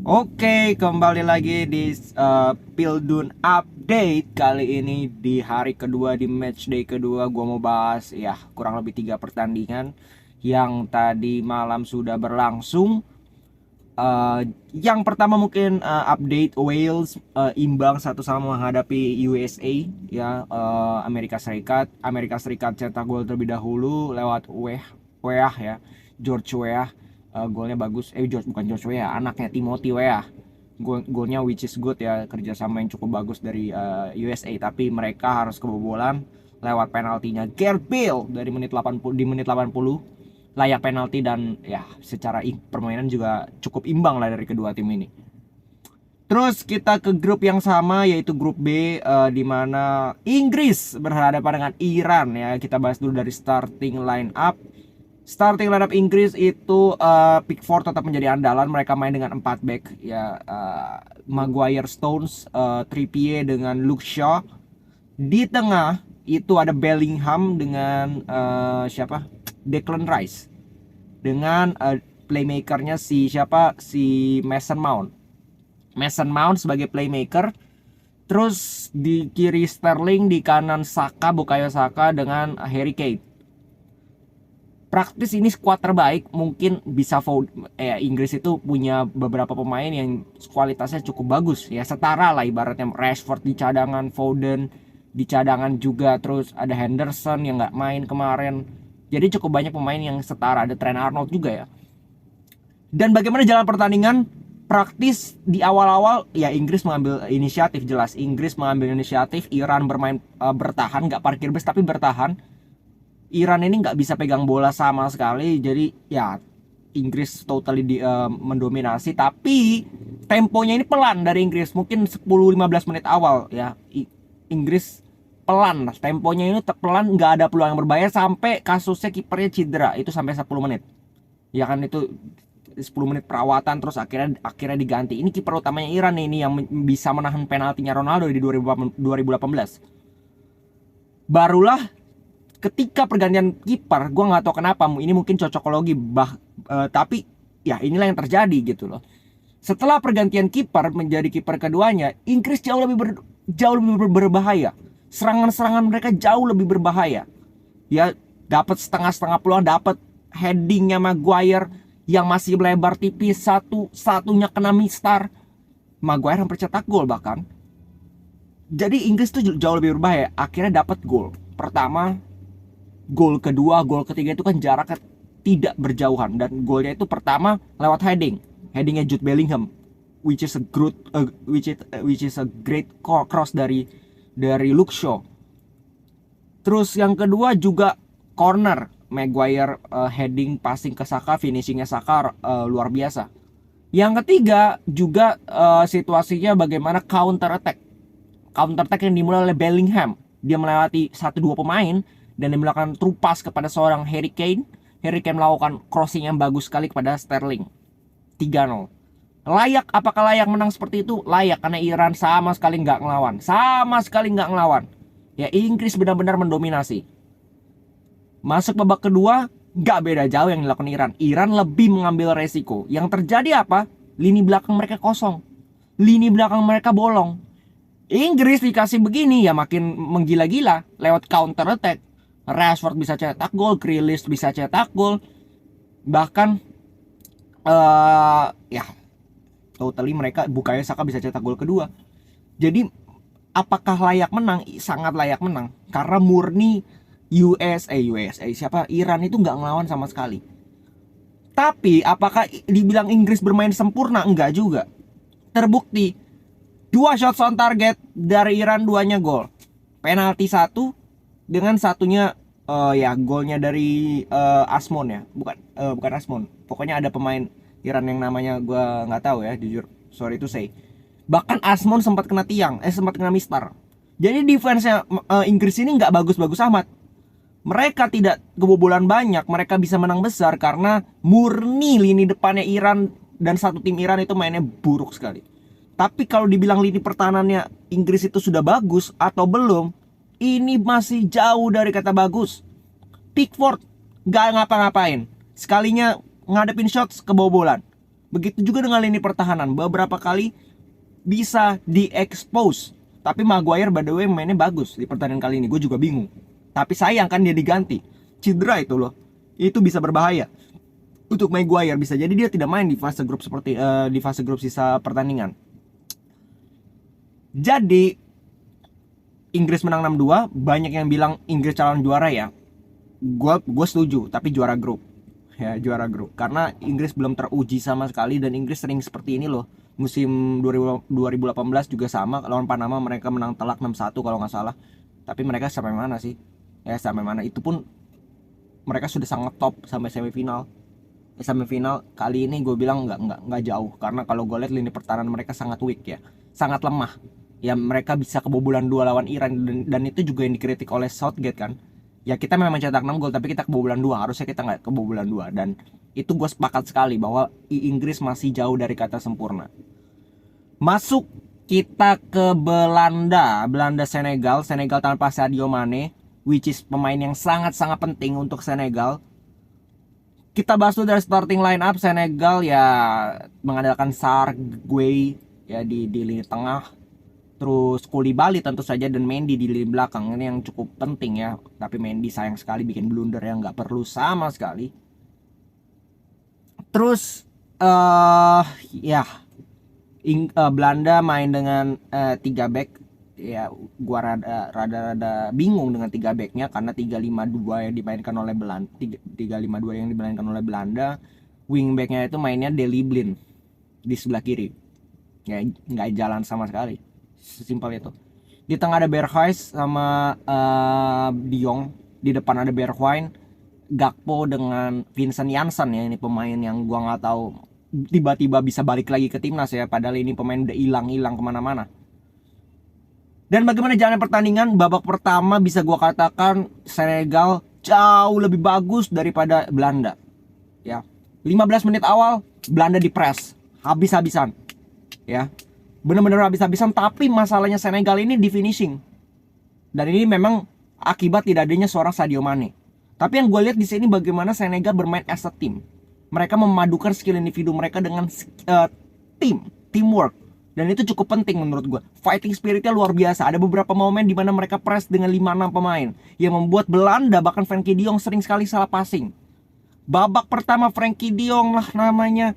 Oke, kembali lagi di Pildun Update. Kali ini di hari kedua, di match day kedua, gua mau bahas ya kurang lebih 3 pertandingan yang tadi malam sudah berlangsung. Yang pertama mungkin update Wales imbang satu sama menghadapi USA ya, Amerika Serikat. Amerika Serikat cetak gol terlebih dahulu lewat Weah ya, George Weah. Golnya bagus, bukan George Weah, anaknya Timothy Weah. Golnya which is good ya, kerjasama yang cukup bagus dari USA, tapi mereka harus kebobolan lewat penaltinya Gareth Bale dari menit 80, di menit 80 layak penalti. Dan ya secara permainan juga cukup imbang lah dari kedua tim ini. Terus kita ke grup yang sama, yaitu grup B, di mana Inggris berhadapan dengan Iran ya. Kita bahas dulu dari starting line up. Starting line up Inggris itu Pickford tetap menjadi andalan. Mereka main dengan 4 back ya, Maguire, Stones, Trippier dengan Luke Shaw. Di tengah itu ada Bellingham dengan siapa? Declan Rice. Dengan playmakernya si Mason Mount. Mason Mount sebagai playmaker. Terus di kiri Sterling, di kanan Bukayo Saka dengan Harry Kane. Praktis ini skuad terbaik mungkin bisa. Inggris itu punya beberapa pemain yang kualitasnya cukup bagus ya, setara lah ibaratnya. Rashford di cadangan, Foden di cadangan juga, terus ada Henderson yang nggak main kemarin. Jadi cukup banyak pemain yang setara, ada Trent Arnold juga ya. Dan bagaimana jalan pertandingan? Praktis di awal-awal ya Inggris mengambil inisiatif, jelas Inggris mengambil inisiatif. Iran bermain bertahan, nggak parkir bus tapi bertahan. Iran ini nggak bisa pegang bola sama sekali, jadi ya Inggris totally mendominasi. Tapi temponya ini pelan dari Inggris, mungkin 10-15 menit awal ya. Inggris pelan, temponya ini pelan, nggak ada peluang yang berbahaya sampai kasusnya kipernya cedera, itu sampai 10 menit. Ya kan, itu 10 menit perawatan, terus akhirnya diganti. Ini kiper utamanya Iran nih, ini yang bisa menahan penaltinya Ronaldo di 2018. Barulah ketika pergantian kiper, gue nggak tahu kenapa, ini mungkin cocokologi tapi ya inilah yang terjadi gitu loh. Setelah pergantian kiper menjadi kiper keduanya, Inggris jauh lebih berbahaya. Serangan-serangan mereka jauh lebih berbahaya. Ya, dapat setengah-setengah peluang, dapat headingnya Maguire yang masih melebar tipis, satunya kena mistar. Maguire hampir cetak gol bahkan. Jadi Inggris tuh jauh lebih berbahaya. Akhirnya dapat gol pertama, gol kedua, gol ketiga itu kan jaraknya tidak berjauhan. Dan golnya itu pertama lewat headingnya Jude Bellingham, which is a great cross dari Luke Shaw. Terus yang kedua juga corner, Maguire heading passing ke Saka, finishingnya Saka luar biasa. Yang ketiga juga situasinya bagaimana counter attack yang dimulai oleh Bellingham. Dia melewati 1-2 pemain dan dia melakukan true pass kepada seorang Harry Kane. Harry Kane melakukan crossing yang bagus sekali kepada Sterling. 3-0. Apakah layak menang seperti itu? Layak, karena Iran sama sekali nggak ngelawan. Ya, Inggris benar-benar mendominasi. Masuk babak kedua, nggak beda jauh yang dilakukan Iran. Iran lebih mengambil resiko. Yang terjadi apa? Lini belakang mereka kosong. Lini belakang mereka bolong. Inggris dikasih begini ya makin menggila-gila lewat counter attack. Rashford bisa cetak gol, Grealish bisa cetak gol. Bahkan ya totally mereka, Bukayo Saka bisa cetak gol kedua. Jadi apakah layak menang? Sangat layak menang karena murni Iran itu nggak ngelawan sama sekali. Tapi apakah dibilang Inggris bermain sempurna? Enggak juga. Terbukti 2 shots on target dari Iran, 2-nya gol. Penalti 1 dengan satunya ya golnya dari Asmon ya. Bukan Asmon. Pokoknya ada pemain Iran yang namanya gue nggak tahu ya, jujur, sorry to say. Bahkan Asmon sempat kena sempat kena mistar. Jadi defense-nya Inggris ini nggak bagus-bagus amat. Mereka tidak kebobolan banyak, mereka bisa menang besar karena murni lini depannya Iran dan satu tim Iran itu mainnya buruk sekali. Tapi kalau dibilang lini pertahanannya Inggris itu sudah bagus atau belum, ini masih jauh dari kata bagus. Pickford gak ngapa-ngapain, sekalinya ngadepin shots kebobolan. Begitu juga dengan lini pertahanan, beberapa kali bisa di-expose. Tapi Maguire by the way mainnya bagus di pertandingan kali ini, gue juga bingung. Tapi sayang kan dia diganti, cedera itu loh, itu bisa berbahaya untuk Maguire. Bisa jadi dia tidak main di fase grup seperti di fase grup sisa pertandingan. Jadi Inggris menang 6-2, banyak yang bilang Inggris calon juara ya. Gue setuju, tapi juara grup. Ya, juara grup. Karena Inggris belum teruji sama sekali, dan Inggris sering seperti ini loh. Musim 2018 juga sama, lawan Panama mereka menang telak 6-1 kalau nggak salah. Tapi mereka sampai mana sih? Ya sampai mana? Itu pun mereka sudah sangat top sampai semifinal. Semifinal kali ini gue bilang nggak jauh, karena kalau gue lihat lini pertahanan mereka sangat weak ya, sangat lemah. Ya mereka bisa kebobolan 2 lawan Iran, dan itu juga yang dikritik oleh Southgate kan. Ya kita memang cetak 6 gol tapi kita kebobolan 2, harusnya kita nggak kebobolan 2. Dan itu gue sepakat sekali bahwa Inggris masih jauh dari kata sempurna. Masuk kita ke Belanda Senegal tanpa Sadio Mane, which is pemain yang sangat-sangat penting untuk Senegal. Kita bahas dulu dari starting line up. Senegal ya mengandalkan Sarr, Gueye ya di lini tengah, terus Koulibaly tentu saja, dan Mendy di lini belakang. Ini yang cukup penting ya. Tapi Mendy sayang sekali bikin blunder yang nggak perlu sama sekali. Terus ya Belanda main dengan 3 back. Ya gua rada bingung dengan 3 backnya, karena 3-5-2 yang dimainkan oleh Belanda, 3-5-2 yang dimainkan oleh Belanda. Wing backnya itu mainnya Daley Blind di sebelah kiri. Ya nggak jalan sama sekali. Sesimpel itu. Di tengah ada Berghuis sama De Jong. Di depan ada Bergwijn, Gakpo dengan Vincent Janssen ya. Ini pemain yang gua nggak tahu tiba-tiba bisa balik lagi ke timnas ya. Padahal ini pemain udah hilang kemana-mana. Dan bagaimana jalannya pertandingan? Babak pertama bisa gua katakan Senegal jauh lebih bagus daripada Belanda. Ya. 15 menit awal Belanda dipres habis-habisan. Ya. Benar-benar habis-habisan, tapi masalahnya Senegal ini di finishing. Dan ini memang akibat tidak adanya seorang Sadio Mane. Tapi yang gue lihat di sini bagaimana Senegal bermain as a team. Mereka memadukan skill individu mereka dengan teamwork. Dan itu cukup penting menurut gue. Fighting spiritnya luar biasa. Ada beberapa momen di mana mereka press dengan 5-6 pemain, yang membuat Belanda, bahkan Frenkie de Jong sering sekali salah passing. Babak pertama Frenkie de Jong lah namanya,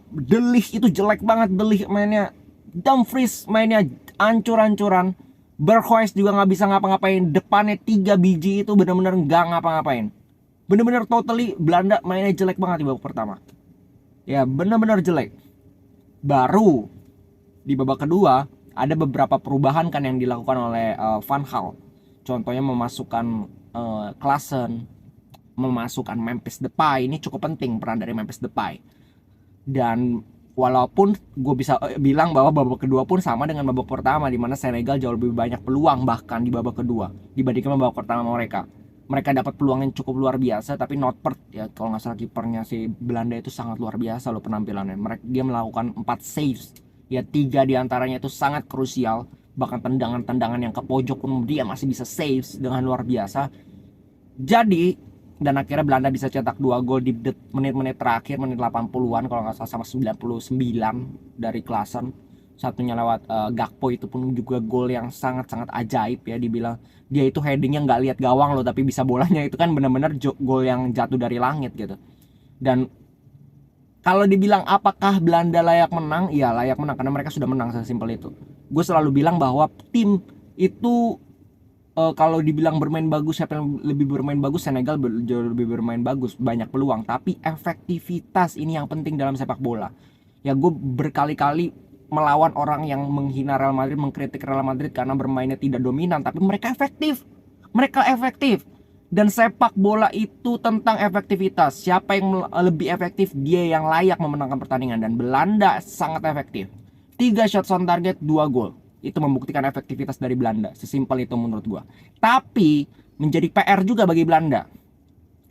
De Ligt itu jelek banget. De Ligt mainnya, Dumfries mainnya ancur-ancuran, Berghuis juga nggak bisa ngapa-ngapain. Depannya 3 biji itu benar-benar nggak ngapa-ngapain. Benar-benar totally Belanda mainnya jelek banget di babak pertama. Ya benar-benar jelek. Baru di babak kedua ada beberapa perubahan kan yang dilakukan oleh Van Gaal. Contohnya memasukkan Klaassen, memasukkan Memphis Depay. Ini cukup penting peran dari Memphis Depay. Dan walaupun gue bisa bilang bahwa babak kedua pun sama dengan babak pertama, di mana Senegal jauh lebih banyak peluang bahkan di babak kedua dibandingkan babak pertama mereka. Mereka dapat peluang yang cukup luar biasa, tapi Noppert ya, kalau nggak salah kipernya si Belanda itu sangat luar biasa loh penampilannya. Dia melakukan 4 saves, ya 3 diantaranya itu sangat krusial. Bahkan tendangan-tendangan yang ke pojok pun dia masih bisa saves dengan luar biasa. Jadi, dan akhirnya Belanda bisa cetak 2 gol di menit-menit terakhir, menit 80-an kalau nggak salah, sama 99 dari Klaassen. Satunya lewat Gakpo, itu pun juga gol yang sangat-sangat ajaib ya. Dibilang dia itu headingnya nggak lihat gawang loh, tapi bisa bolanya itu kan benar-benar gol yang jatuh dari langit gitu. Dan kalau dibilang apakah Belanda layak menang? Iya layak menang, karena mereka sudah menang, sesimpel itu. Gue selalu bilang bahwa tim itu kalau dibilang bermain bagus, siapa yang lebih bermain bagus? Senegal jauh lebih bermain bagus, banyak peluang. Tapi efektivitas ini yang penting dalam sepak bola. Ya gue berkali-kali melawan orang yang menghina Real Madrid, mengkritik Real Madrid karena bermainnya tidak dominan, tapi mereka efektif. Mereka efektif. Dan sepak bola itu tentang efektivitas. Siapa yang lebih efektif, dia yang layak memenangkan pertandingan. Dan Belanda sangat efektif. 3 shots on target, 2 gol. Itu membuktikan efektivitas dari Belanda. Sesimpel itu menurut gua. Tapi menjadi PR juga bagi Belanda.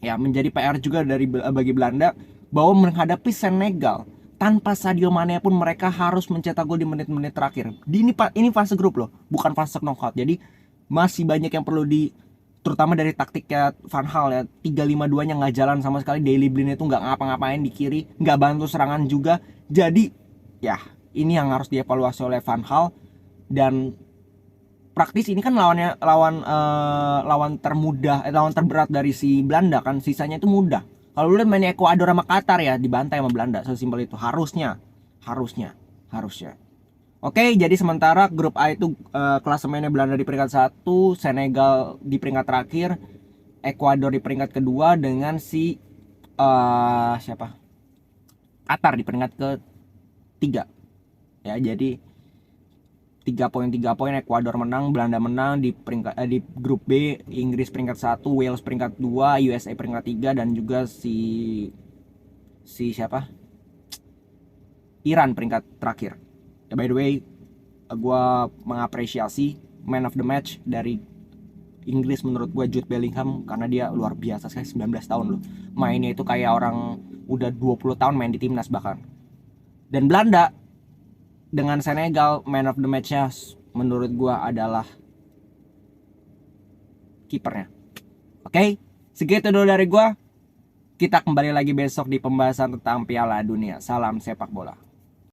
Ya, menjadi PR juga bagi Belanda bahwa menghadapi Senegal tanpa Sadio Mane pun mereka harus mencetak gol di menit-menit terakhir. Ini fase grup loh, bukan fase knockout. Jadi masih banyak yang perlu terutama dari taktiknya Van Gaal ya, 3-5-2-nya nggak jalan sama sekali. Daley Blind itu nggak ngapa-ngapain di kiri, nggak bantu serangan juga. Jadi ya ini yang harus dievaluasi oleh Van Gaal. Dan praktis ini kan lawan terberat dari si Belanda kan, sisanya itu mudah. Kalau lu lihat mainnya Ekuador sama Qatar ya dibantai sama Belanda, sesimpel itu. Harusnya. Oke, jadi sementara grup A itu klasemennya Belanda di peringkat 1, Senegal di peringkat terakhir, Ekuador di peringkat kedua dengan si siapa? Qatar di peringkat ketiga. Ya, jadi 3 poin Ekuador menang, Belanda menang di peringkat di grup B, Inggris peringkat 1, Wales peringkat 2, USA peringkat 3 dan juga si siapa? Iran peringkat terakhir. Ya, by the way, gue mengapresiasi man of the match dari Inggris menurut gue Jude Bellingham, karena dia luar biasa sekali. 19 tahun loh. Mainnya itu kayak orang udah 20 tahun main di timnas bahkan. Dan Belanda dengan Senegal, man of the match-nya menurut gue adalah kipernya. Oke, segitu dulu dari gue. Kita kembali lagi besok di pembahasan tentang Piala Dunia. Salam sepak bola.